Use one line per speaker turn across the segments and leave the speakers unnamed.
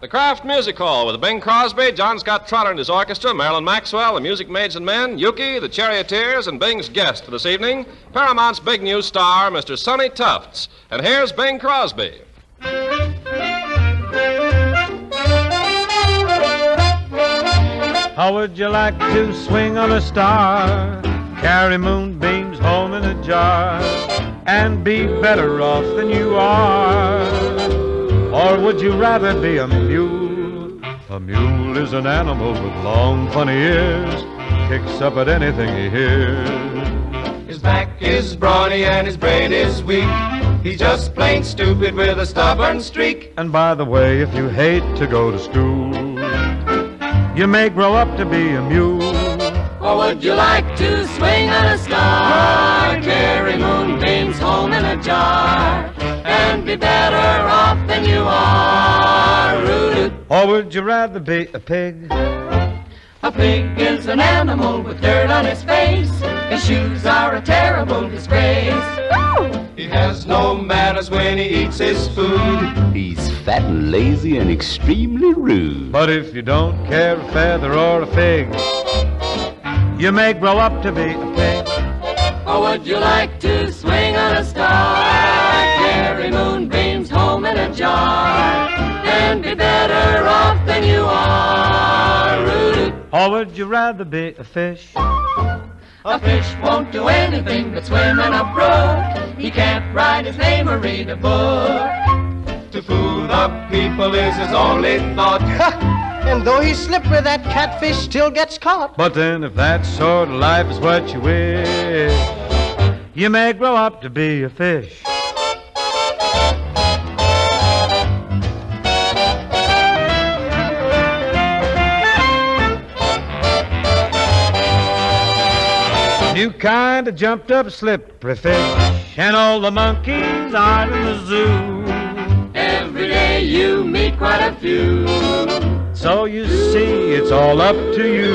The Kraft Music Hall with Bing Crosby, John Scott Trotter and his orchestra, Marilyn Maxwell, the Music Maids and Men, Yuki, the Charioteers, and Bing's guest for this evening, Paramount's big new star, Mr. Sonny Tufts. And here's Bing Crosby.
How would you like to swing on a star, carry moonbeams home in a jar, and be better off than you are? Or would you rather be a mule? A mule is an animal with long, funny ears, kicks up at anything he hears.
His back is brawny and his brain is weak. He's just plain stupid with a stubborn streak.
And by the way, if you hate to go to school, you may grow up to be a mule.
Or would you like to swing on a star, carry moonbeams home in a jar, and be better off than you are? Rooted.
Or would you rather be a pig?
A pig is an animal with dirt on his face. His shoes are a terrible disgrace.
He has no manners when he eats his food.
He's fat and lazy and extremely rude.
But if you don't care a feather or a fig, you may grow up to be a pig.
Or would you like to swing on a star, carry moonbeams home in a jar, and be better off than you are? Rooted.
Or would you rather be a fish?
A fish won't do anything but swim in a brook. He can't write his name or read a book.
To fool the people is his only thought.
And though he's slippery, that catfish still gets caught.
But then if that sort of life is what you wish, you may grow up to be a fish. New kind of jumped up slippery fish, and all the monkeys are in the zoo.
Every day you meet quite a few.
So you see, it's all up to you.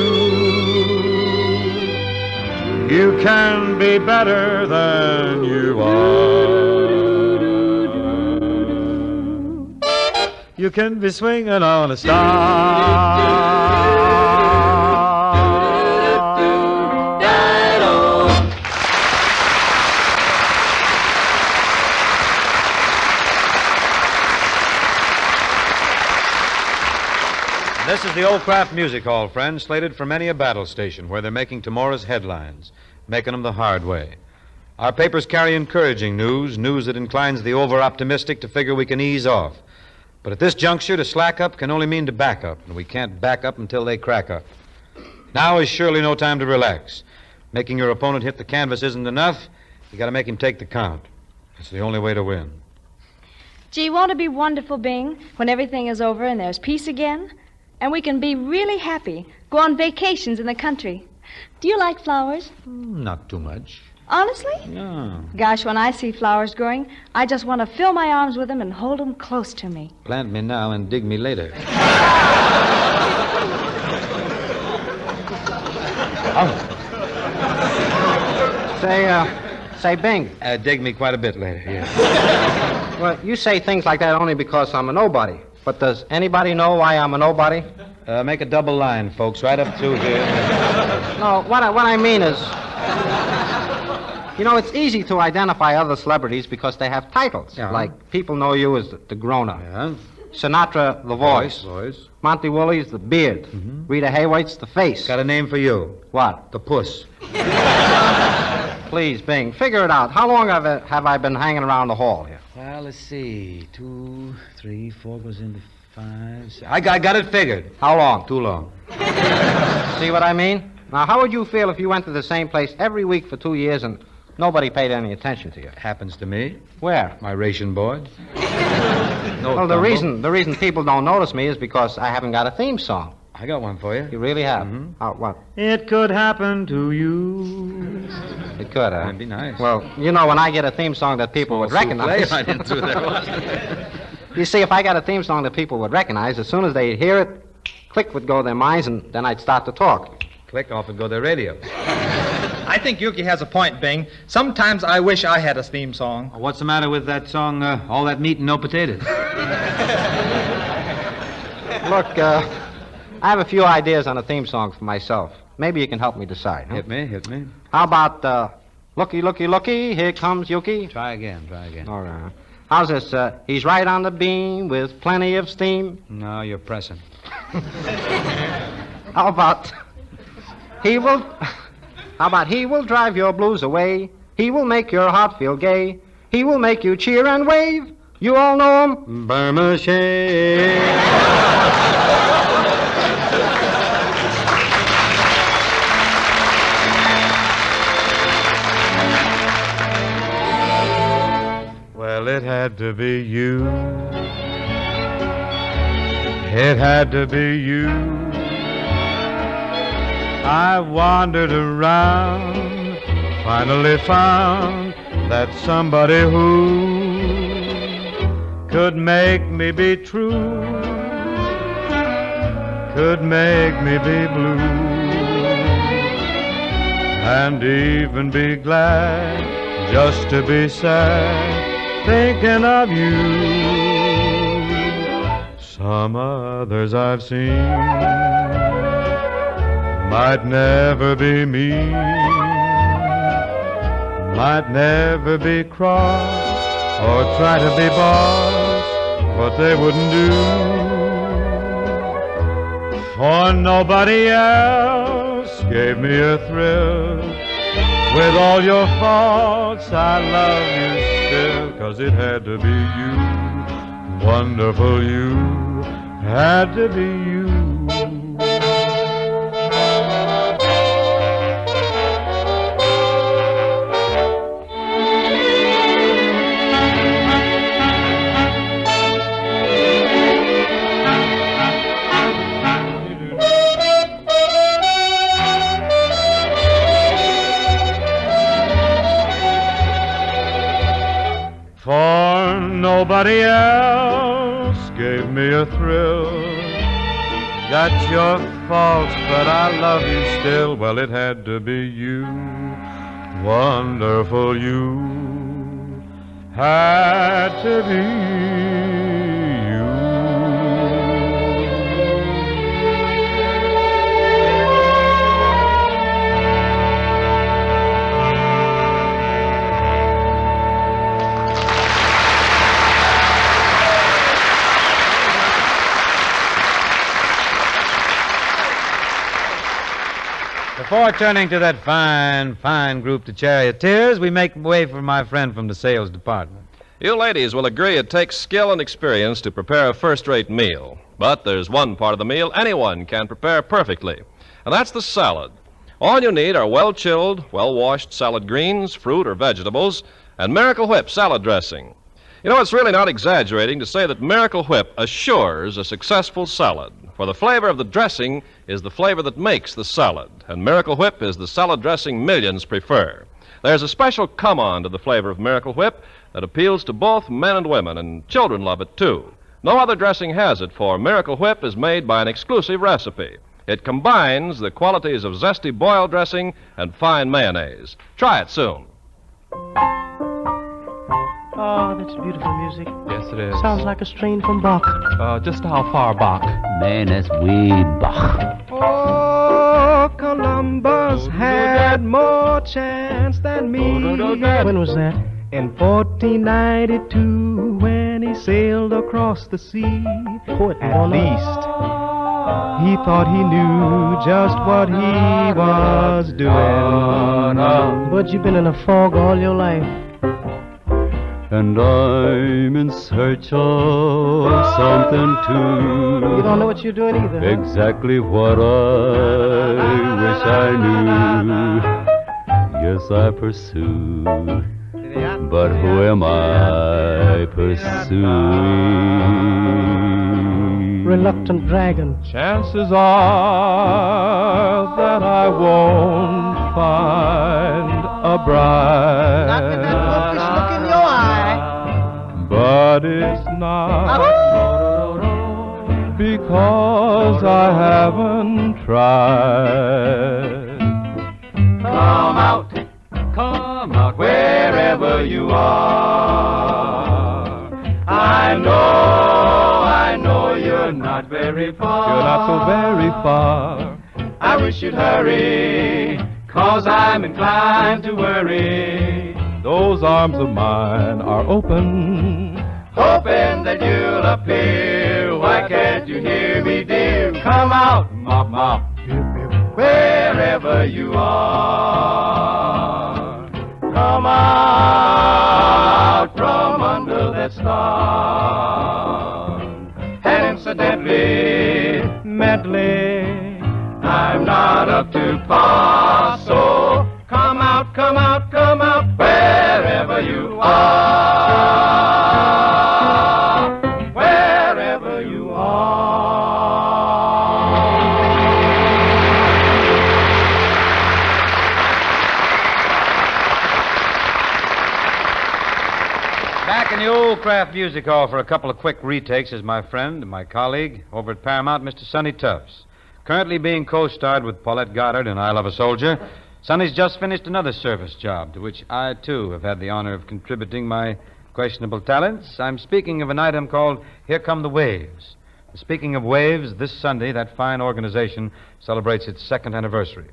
You can be better than you are. You can be swinging on a star. This is the old Kraft Music Hall, friends, slated for many a battle station where they're making tomorrow's headlines, making them the hard way. Our papers carry encouraging news that inclines the over-optimistic to figure we can ease off. But at this juncture, to slack up can only mean to back up, and we can't back up until they crack up. Now is surely no time to relax. Making your opponent hit the canvas isn't enough. You got to make him take the count. It's the only way to win.
Gee, won't it be wonderful, Bing, when everything is over and there's peace again? And we can be really happy, go on vacations in the country. Do you like flowers?
Not too much.
Honestly?
No.
Gosh, when I see flowers growing, I just want to fill my arms with them and hold them close to me.
Plant me now and dig me later.
Say, Bing.
Dig me quite a bit later, yes.
Well, you say things like that only because I'm a nobody. But does anybody know why I'm a nobody?
Make a double line, folks, right up through here.
No, what I mean is, you know, it's easy to identify other celebrities because they have titles.
Yeah.
Like, people know you as the grown-up.
Yeah.
Sinatra, the voice.
Voice.
Monty Woolley's the beard.
Mm-hmm.
Rita Hayworth's the face.
Got a name for you.
What?
The puss.
Please, Bing, figure it out. How long have I been hanging around the hall here?
Well, let's see. 2, 3, 4 goes into 5. 6. I got it figured.
How long?
Too long.
See what I mean? Now, how would you feel if you went to the same place every week for 2 years and nobody paid any attention to you?
Happens to me.
Where?
My ration board.
Well, the reason people don't notice me is because I haven't got a theme song.
I got one for you.
You really have?
Mm-hmm.
What?
It could happen to you.
It could, huh?
That'd be nice.
Well, you know, when I get a theme song that people would recognize...
I didn't do that.
You see, if I got a theme song that people would recognize, as soon as they'd hear it, click would go their minds, and then I'd start to talk.
Click off and go their radio.
I think Yuki has a point, Bing. Sometimes I wish I had a theme song.
What's the matter with that song, All That Meat and No Potatoes?
Look, I have a few ideas on a theme song for myself. Maybe you can help me decide. Huh?
Hit me.
How about, looky, looky, looky, here comes Yuki?
Try again.
All right. How's this? He's right on the beam with plenty of steam.
No, you're pressing.
How about he will drive your blues away. He will make your heart feel gay. He will make you cheer and wave. You all know him? Burma Shave.
Well, it had to be you. It had to be you. I wandered around, finally found that somebody who could make me be true, could make me be blue, and even be glad just to be sad, thinking of you. Some others I've seen might never be me, might never be cross or try to be boss, but they wouldn't do. For nobody else gave me a thrill. With all your faults, I love you still, 'cause it had to be you, wonderful you, had to be you. For nobody else gave me a thrill. Got your faults, but I love you still. Well, it had to be you, wonderful you, had to be you. Before turning to that fine group, the Charioteers, we make way for my friend from the sales department.
You ladies will agree it takes skill and experience to prepare a first-rate meal. But there's one part of the meal anyone can prepare perfectly, and that's the salad. All you need are well-chilled, well-washed salad greens, fruit or vegetables, and Miracle Whip salad dressing. You know, it's really not exaggerating to say that Miracle Whip assures a successful salad, for the flavor of the dressing is the flavor that makes the salad, and Miracle Whip is the salad dressing millions prefer. There's a special come-on to the flavor of Miracle Whip that appeals to both men and women, and children love it, too. No other dressing has it, for Miracle Whip is made by an exclusive recipe. It combines the qualities of zesty boiled dressing and fine mayonnaise. Try it soon.
Oh, that's beautiful music.
Yes, it is.
Sounds like a strain from Bach.
Just how far Bach?
Man, that's way Bach.
Oh, Columbus had more chance than me. When was that? In 1492, when he sailed across the sea. At least, he thought he knew just what he was doing. But you've been in a fog all your life.
And I'm in search of something to.
You don't know what you're doing either, huh?
Exactly what I wish I knew. Yes, I pursue. But who am I pursuing?
Reluctant dragon.
Chances are that I won't find a bride.
Not with that wolfish look in your eye.
But it's not because I haven't tried. Come out wherever you are. I know you're You're not very far. You're not so very far.
I wish you'd hurry, 'cause I'm inclined to worry.
Those arms of mine are open,
Hoping that you'll appear. Why can't you hear me, dear? Come out, mop, mop, wherever you are. Come out from under that star. And incidentally, mentally, I'm not up to par. So come out, come out, come out, wherever you are. Wherever you
Back in the old Kraft Music Hall for a couple of quick retakes is my friend and my colleague over at Paramount, Mr. Sonny Tufts. Currently being co-starred with Paulette Goddard in I Love a Soldier, Sonny's just finished another service job to which I, too, have had the honor of contributing my questionable talents. I'm speaking of an item called Here Come the Waves. Speaking of waves, this Sunday, that fine organization celebrates its second anniversary.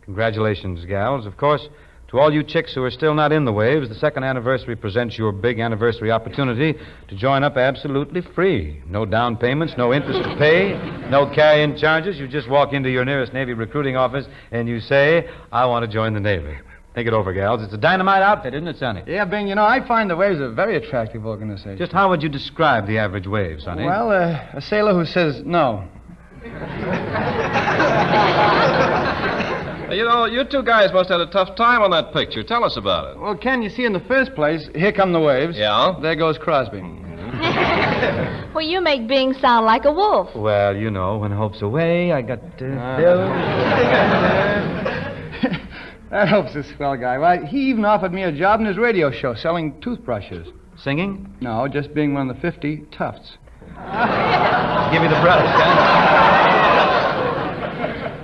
Congratulations, gals. Of course, to all you chicks who are still not in the waves, the second anniversary presents your big anniversary opportunity to join up absolutely free. No down payments, no interest to pay, no carry-in charges. You just walk into your nearest Navy recruiting office and you say, I want to join the Navy. Think it over, gals. It's a dynamite outfit, isn't it, Sonny?
Yeah, Bing, you know, I find the Waves a very attractive organization.
Just how would you describe the average wave, Sonny?
Well, a sailor who says no.
You know, you two guys must have had a tough time on that picture. Tell us about it.
Well, Ken, you see, in the first place, here come the waves.
Yeah?
There goes Crosby.
Well, you make Bing sound like a wolf.
Well, you know, when hope's away, I got to
That helps this swell guy. Why, he even offered me a job in his radio show selling toothbrushes.
Singing?
No, just being one of the 50 Tufts.
Give me the brush, huh?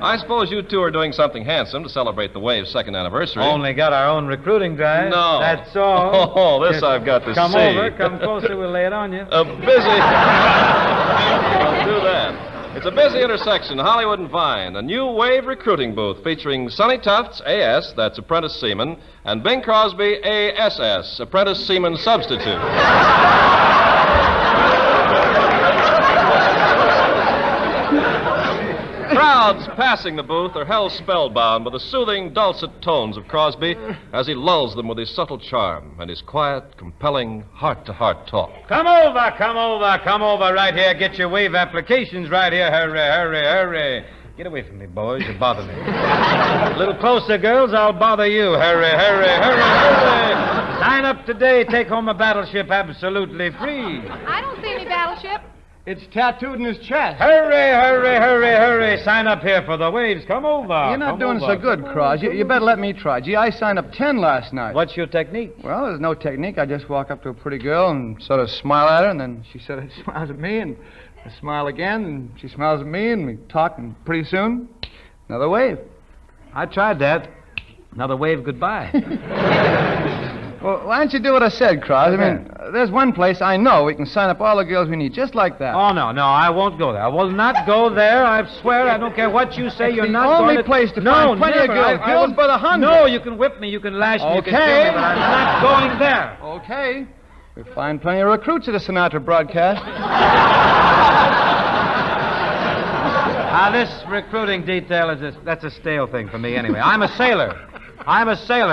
I suppose you two are doing something handsome to celebrate the Wave's second anniversary.
Only got our own recruiting drive.
No.
That's all.
Oh, this I've got to
come
see.
Come over, come closer, we'll lay it on you.
A busy... I'll do that. It's a busy intersection, Hollywood and Vine. A new Wave recruiting booth featuring Sonny Tufts, A.S., that's apprentice seaman, and Bing Crosby, A.S.S., apprentice seaman substitute. Crowds passing the booth are held spellbound by the soothing, dulcet tones of Crosby as he lulls them with his subtle charm and his quiet, compelling, heart-to-heart talk.
Come over right here. Get your wave applications right here. Hurry. Get away from me, boys. You bother me. A little closer, girls. I'll bother you. Hurry. Sign up today. Take home a battleship absolutely free.
I don't see any battleship.
It's tattooed in his chest.
Hurry. Sign up here for the Waves. Come over.
You're not doing so good, Cross. You better let me try. Gee, I signed up 10 last night.
What's your technique?
Well, there's no technique. I just walk up to a pretty girl and sort of smile at her, and then she sort of smiles at me, and I smile again, and she smiles at me, and we talk, and pretty soon, another wave.
I tried that. Another wave goodbye.
Well, why don't you do what I said, Cross? I mean, there's one place I know we can sign up all the girls we need, just like that.
Oh, no, I won't go there. I will not go there. I swear, I don't care what you say. You're not
going
to...
the only place to find plenty of girls. Girls by the hundred.
No, you can whip me, you can lash me, you can kill me, but I'm not going there.
Okay. We'll find plenty of recruits at a Sinatra broadcast.
This recruiting detail that's a stale thing for me anyway. I'm a sailor,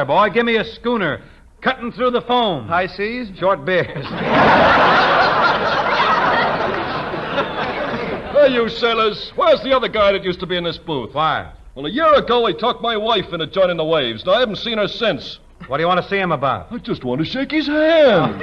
boy. Give me a schooner. Cutting through the foam.
High seas?
Short beers.
Hey, you sailors, where's the other guy that used to be in this booth?
Why?
Well, a year ago, he talked my wife into joining the Waves, and I haven't seen her since.
What do you want to see him about?
I just want to shake his hand.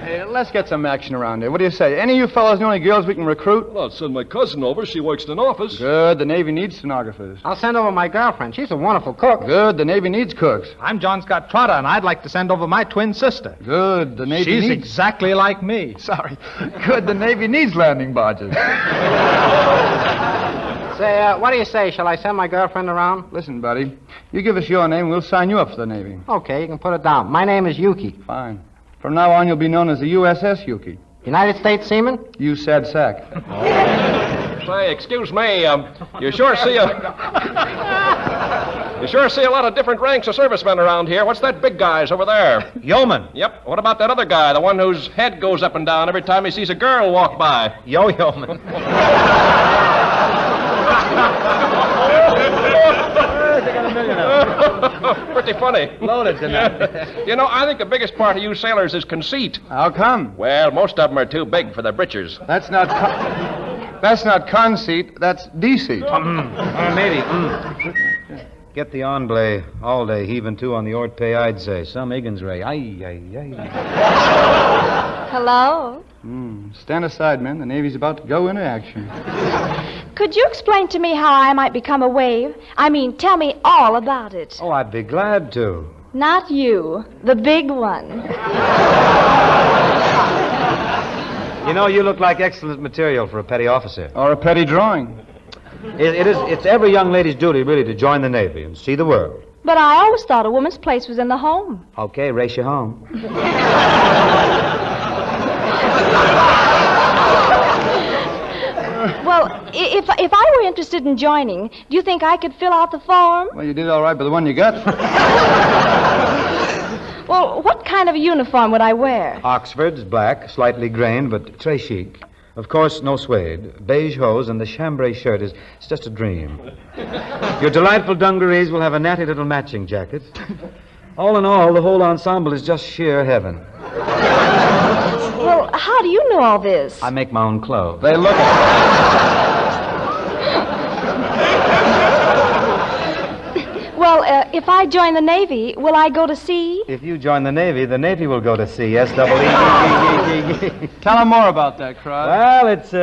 Hey, let's get some action around here. What do you say? Any of you fellows know any girls we can recruit?
Well, I'll send my cousin over. She works in an office.
Good. The Navy needs stenographers.
I'll send over my girlfriend. She's a wonderful cook.
Good. The Navy needs cooks.
I'm John Scott Trotter, and I'd like to send over my twin sister.
Good. The Navy
She's
needs...
exactly like me.
Sorry. Good. The Navy needs landing barges.
Say, what do you say? Shall I send my girlfriend around?
Listen, buddy. You give us your name, we'll sign you up for the Navy.
Okay, you can put it down. My name is Yuki.
Fine. From now on, you'll be known as the USS Yuki.
United States Seaman?
You said sack.
Say, excuse me, you sure see a lot of different ranks of servicemen around here. What's that big guy's over there?
Yeoman.
Yep. What about that other guy, the one whose head goes up and down every time he sees a girl walk by?
Yo-Yo-Man.
Pretty funny.
Loaded tonight.
You know, I think the biggest part of you sailors is conceit.
How come?
Well, most of them are too big for their britches.
That's not conceit, that's deceit.
Maybe. Get the enblay all day, heaving to on the Ort Pay, I'd say. Some Higgins Ray.
Hello?
Stand aside, men. The Navy's about to go into action.
Could you explain to me how I might become a wave? I mean, tell me all about it.
Oh, I'd be glad to.
Not you, the big one.
You know, you look like excellent material for a petty officer.
Or a petty drawing.
It's every young lady's duty, really, to join the Navy and see the world.
But I always thought a woman's place was in the home.
Okay, race you home.
Well, if I were interested in joining, do you think I could fill out the form?
Well, you did all right by the one you got.
Well, what kind of a uniform would I wear?
Oxford's black, slightly grained, but très chic. Of course, no suede. Beige hose and the chambray shirt is just a dream. Your delightful dungarees will have a natty little matching jacket. All in all, the whole ensemble is just sheer heaven.
Well, how do you know all this?
I make my own clothes.
They look...
Well, if I join the Navy, will I go to sea?
If you join the Navy will go to sea. S-double-E-E-E-E.
Tell them more about that, Crosby.
Well, it's,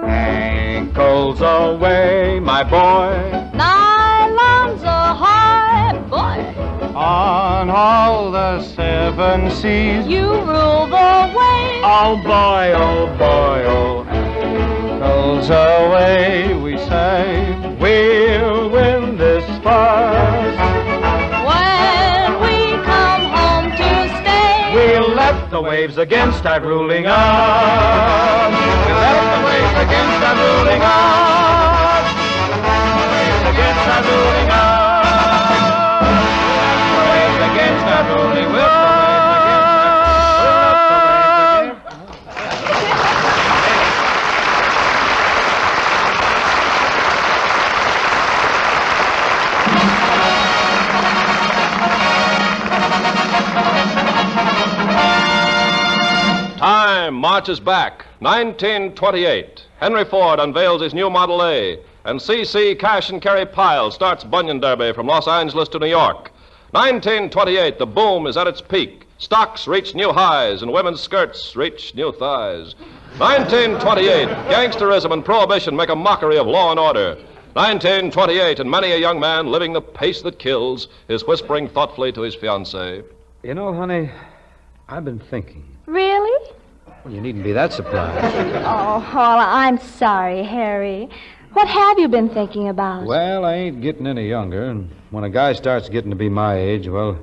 ankles away, my boy.
Nylons ahoy, boy.
On all the 7 seas.
You rule the waves.
Oh, boy, oh, boy, oh.
Ankles away, we say.
We'll win this fight.
When we come home to stay,
We'll let the waves again start ruling us. We'll let the waves again start ruling us. The waves again start ruling us. The waves again start ruling us.
Time marches back. 1928. Henry Ford unveils his new Model A, and C.C. Cash and Carry Pyle starts Bunyan Derby from Los Angeles to New York. 1928, the boom is at its peak. Stocks reach new highs, and women's skirts reach new thighs. 1928, gangsterism and prohibition make a mockery of law and order. 1928, and many a young man living the pace that kills is whispering thoughtfully to his fiancée.
You know, honey, I've been thinking.
really?
Well, you needn't be that surprised.
Oh, well, I'm sorry, Harry. What have you been thinking about?
Well, I ain't getting any younger, and when a guy starts getting to be my age, well,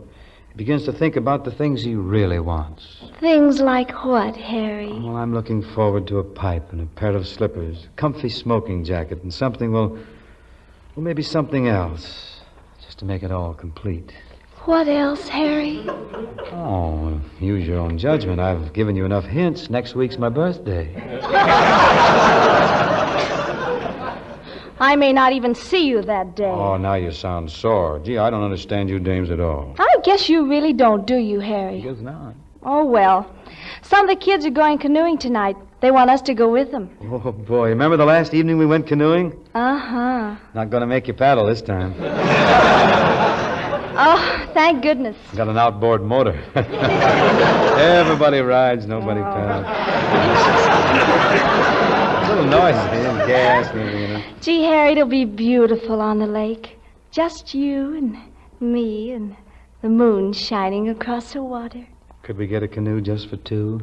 he begins to think about the things he really wants.
Things like what, Harry?
Well, I'm looking forward to a pipe and a pair of slippers, a comfy smoking jacket, and something, well, maybe something else, just to make it all complete.
What else, Harry?
Oh, use your own judgment. I've given you enough hints. Next week's my birthday.
I may not even see you that day.
Oh, now you sound sore. Gee, I don't understand you dames at all.
I guess you really don't, do you, Harry?
Guess not.
Oh, well. Some of the kids are going canoeing tonight. They want us to go with them.
Oh, boy. Remember the last evening we went canoeing?
Uh-huh.
Not going to make you paddle this time.
Oh, thank goodness.
Got an outboard motor. Everybody rides, nobody paddles. A little noisy and gas, maybe, you know.
Gee, Harry, it'll be beautiful on the lake. Just you and me and the moon shining across the water.
Could we get a canoe just for two?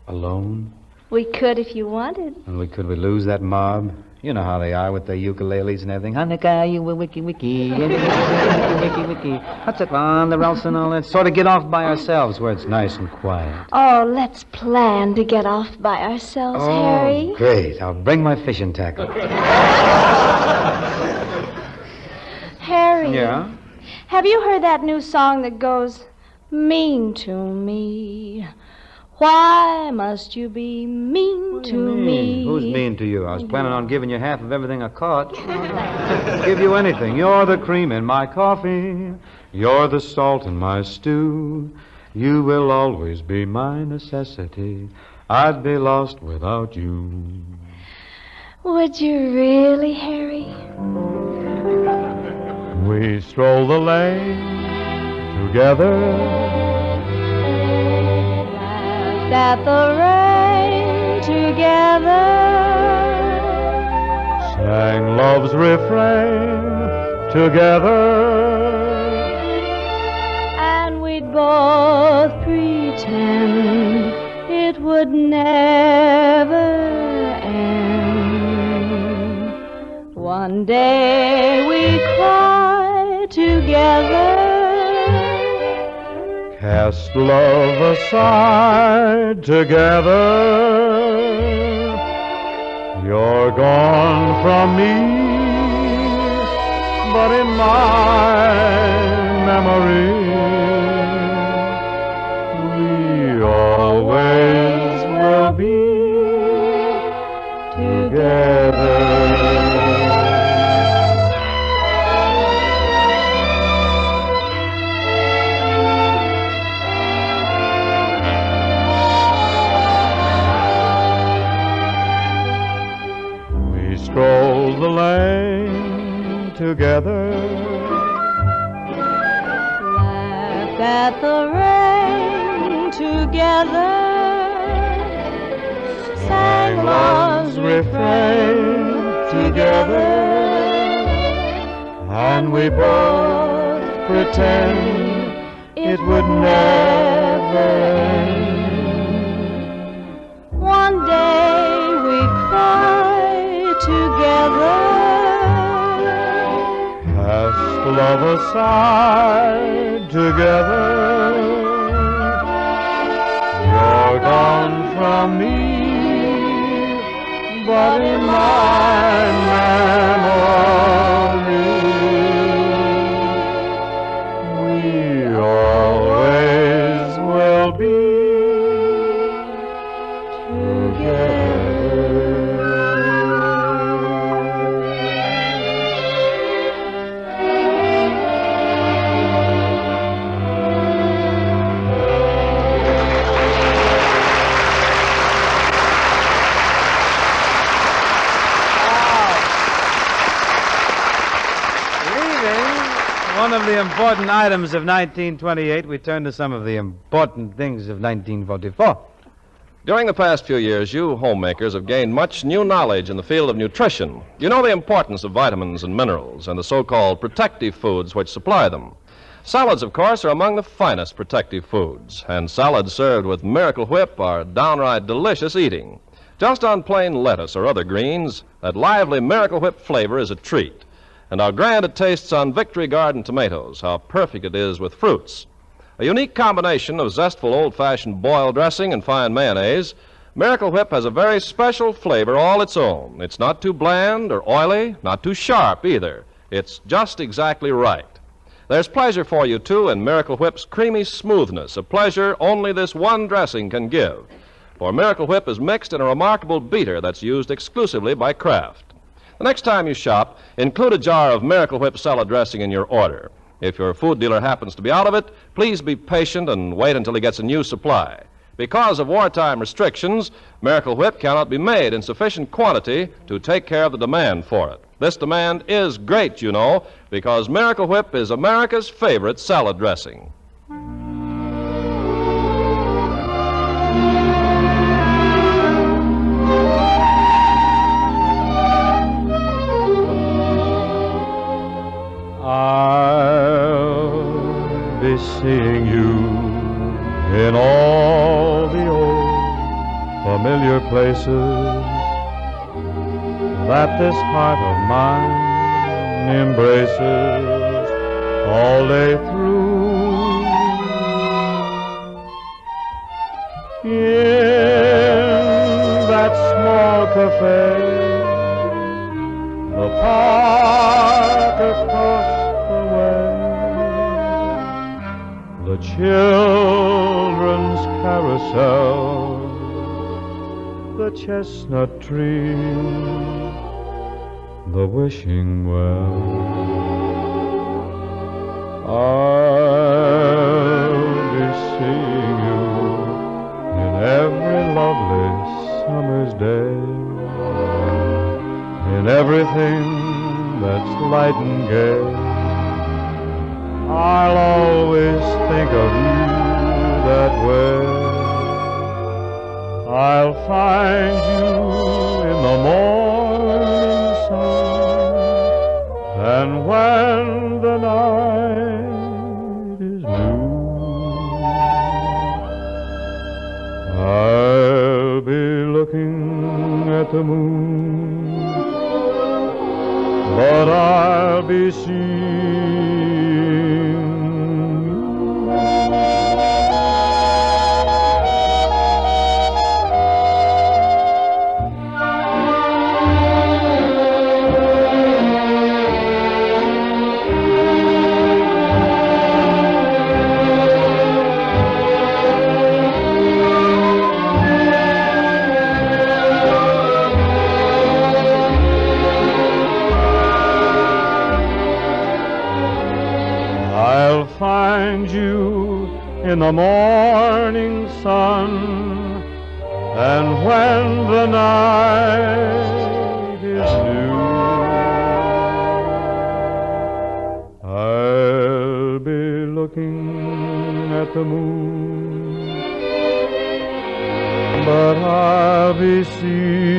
Alone?
We could if you wanted.
And could we lose that mob? You know how they are with their ukuleles and everything. Hanukkah, you wiki wiki, wiki wiki. What's it on the rouse and all that? Sort of get off by ourselves where it's nice and quiet.
Oh, let's plan to get off by ourselves, Harry.
Great. I'll bring my fishing tackle.
Harry.
Yeah?
Have you heard that new song that goes, mean to me? Why must you be mean to me?
Who's mean to you? I was planning on giving you half of everything I caught. Give you anything. You're the cream in my coffee. You're the salt in my stew. You will always be my necessity. I'd be lost without you.
Would you really, Harry?
We stroll the lane together.
At the rain together,
Sang love's refrain together.
and we'd both pretend it would never end. One day we'd cry together.
Cast love aside together. You're gone from me, but in my memory, we always will be together. Stroll the lane together.
Laughed at the rain together. Sang love's refrain together.
And we both pretend it would never end.
One day we cry together.
Cast love aside together. You're gone from me, but in my memory, we always will be together.
One of the important items of 1928, we turn to some of the important things of 1944.
During the past few years, you homemakers have gained much new knowledge in the field of nutrition. You know the importance of vitamins and minerals and the so-called protective foods which supply them. Salads, of course, are among the finest protective foods, and salads served with Miracle Whip are downright delicious eating. Just on plain lettuce or other greens, that lively Miracle Whip flavor is a treat. And how grand it tastes on Victory Garden tomatoes, how perfect it is with fruits. A unique combination of zestful old-fashioned boiled dressing and fine mayonnaise, Miracle Whip has a very special flavor all its own. It's not too bland or oily, not too sharp either. It's just exactly right. There's pleasure for you, too, in Miracle Whip's creamy smoothness, a pleasure only this one dressing can give. For Miracle Whip is mixed in a remarkable beater that's used exclusively by Kraft. The next time you shop, include a jar of Miracle Whip salad dressing in your order. If your food dealer happens to be out of it, please be patient and wait until he gets a new supply. Because of wartime restrictions, Miracle Whip cannot be made in sufficient quantity to take care of the demand for it. This demand is great, you know, because Miracle Whip is America's favorite salad dressing.
I'll be seeing you in all the old familiar places
that this heart of mine embraces all day through. In that small cafe, the park across the way, the children's carousel, the chestnut tree, the wishing well. I'll be seeing you in every lovely summer's day, in everything that's light and gay. I'll always think of you that way. I'll find you in the morning sun, and when the night is blue, I'll be looking at the moon, but I'll be seeing find you in the morning sun, and when the night is new, I'll be looking at the moon, but I'll be seeing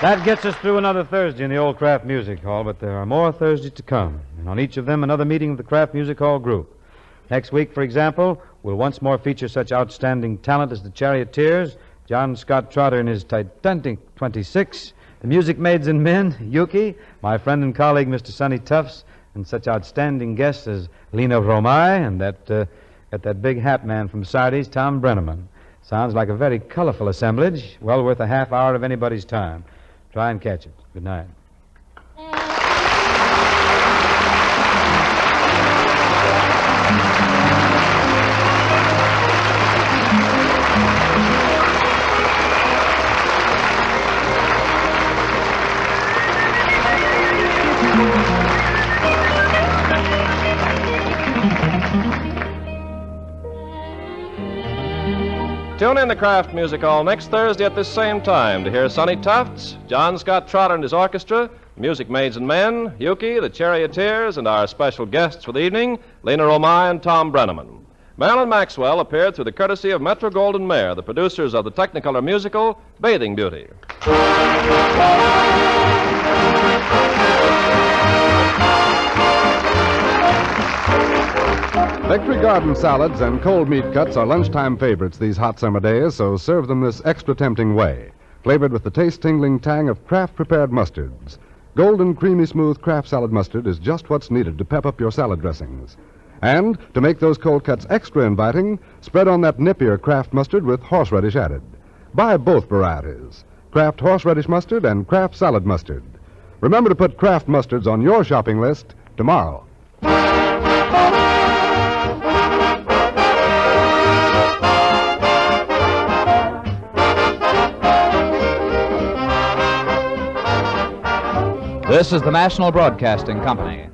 That gets us through another Thursday in the old Kraft Music Hall, but there are more Thursdays to come, and on each of them another meeting of the Kraft Music Hall group. Next week, for example, we'll once more feature such outstanding talent as the Charioteers, John Scott Trotter in his Titanic 26, the Music Maids and Men, Yuki, my friend and colleague Mr. Sonny Tufts, and such outstanding guests as Lena Romai and that big hat man from Sardi's, Tom Brenneman. Sounds like a very colorful assemblage, well worth a half hour of anybody's time. Try and catch it. Good night.
Tune in to Kraft Music Hall next Thursday at this same time to hear Sonny Tufts, John Scott Trotter and his orchestra, Music Maids and Men, Yuki, the Charioteers, and our special guests for the evening, Lena Romai and Tom Brenneman. Marilyn Maxwell appeared through the courtesy of Metro-Goldwyn-Mayer, the producers of the Technicolor musical Bathing Beauty.
Victory Garden salads and cold meat cuts are lunchtime favorites these hot summer days, so serve them this extra tempting way. Flavored with the taste-tingling tang of Kraft-prepared mustards. Golden, creamy, smooth Kraft salad mustard is just what's needed to pep up your salad dressings. And to make those cold cuts extra inviting, spread on that nippier Kraft mustard with horseradish added. Buy both varieties, Kraft horseradish mustard and Kraft salad mustard. Remember to put Kraft mustards on your shopping list tomorrow.
This is the National Broadcasting Company.